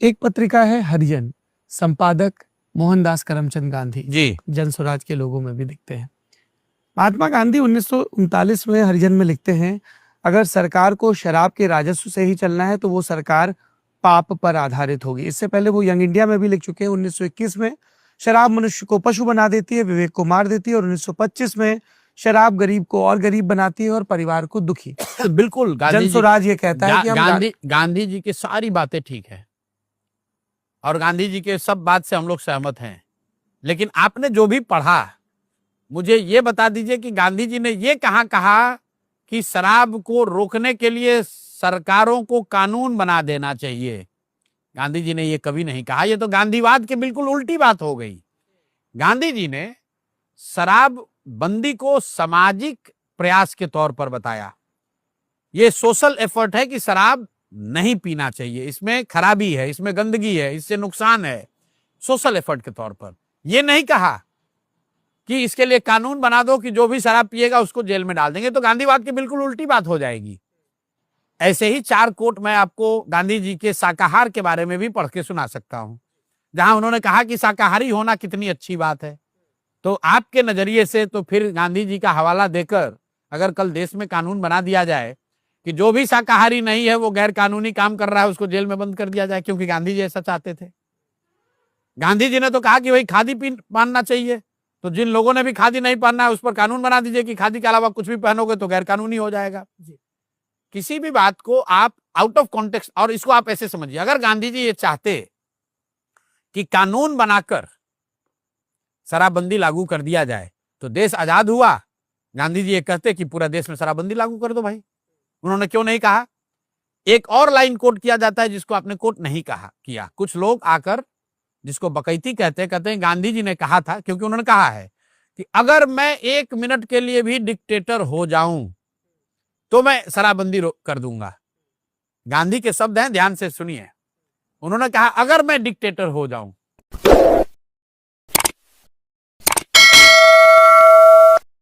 एक पत्रिका है हरिजन, संपादक मोहनदास करमचंद गांधी जी। जन स्वराज के लोगों में भी दिखते हैं। महात्मा गांधी 1939 में हरिजन में लिखते हैं, अगर सरकार को शराब के राजस्व से ही चलना है तो वो सरकार पाप पर आधारित होगी। इससे पहले वो यंग इंडिया में भी लिख चुके हैं। 1921 में शराब मनुष्य को पशु बना देती है, विवेक को मार देती है, और 1925 में शराब गरीब को और गरीब बनाती है और परिवार को दुखी। बिल्कुल जन स्वराज ये कहता है कि हम गांधी जी की सारी बातें ठीक है और गांधी जी के सब बात से हम लोग सहमत हैं, लेकिन आपने जो भी पढ़ा मुझे ये बता दीजिए कि गांधी जी ने ये कहाँ कहा कि शराब को रोकने के लिए सरकारों को कानून बना देना चाहिए। गांधी जी ने ये कभी नहीं कहा। ये तो गांधीवाद के बिल्कुल उल्टी बात हो गई। गांधी जी ने शराब बंदी को सामाजिक प्रयास के तौर पर बताया। ये सोशल एफर्ट है कि शराब नहीं पीना चाहिए, इसमें खराबी है, इसमें गंदगी है, इससे नुकसान है, सोशल एफर्ट के तौर पर। ये नहीं कहा कि इसके लिए कानून बना दो कि जो भी शराब पिएगा उसको जेल में डाल देंगे, तो गांधीवाद की बिल्कुल उल्टी बात हो जाएगी। ऐसे ही 4 कोट मैं आपको गांधी जी के शाकाहार के बारे में भी पढ़ के सुना सकता हूं, जहां उन्होंने कहा कि शाकाहारी होना कितनी अच्छी बात है। तो आपके नजरिए से तो फिर गांधी जी का हवाला देकर अगर कल देश में कानून बना दिया जाए कि जो भी शाकाहारी नहीं है वो गैर कानूनी काम कर रहा है, उसको जेल में बंद कर दिया जाए, क्योंकि गांधी जी ऐसा चाहते थे। गांधी जी ने तो कहा कि भाई खादी पहनना चाहिए, तो जिन लोगों ने भी खादी नहीं पहनना है उस पर कानून बना दीजिए कि खादी के अलावा कुछ भी पहनोगे तो गैर कानूनी हो जाएगा। किसी भी बात को आप आउट ऑफ कॉन्टेक्स्ट, और इसको आप ऐसे समझिए, अगर गांधी जी ये चाहते कि कानून बनाकर शराबबंदी लागू कर दिया जाए तो देश आजाद हुआ। गांधी जी ये कहते कि पूरा देश में शराबबंदी लागू कर दो भाई। उन्होंने क्यों नहीं कहा? एक और लाइन कोट किया जाता है जिसको आपने कोट नहीं कहा किया। कुछ लोग आकर जिसको बकैती कहते हैं गांधी जी ने कहा था, क्योंकि उन्होंने कहा है कि अगर मैं 1 मिनट के लिए भी डिक्टेटर हो जाऊं तो मैं शराबबंदी कर दूंगा। गांधी के शब्द हैं, ध्यान से सुनिए। उन्होंने कहा अगर मैं डिक्टेटर हो जाऊं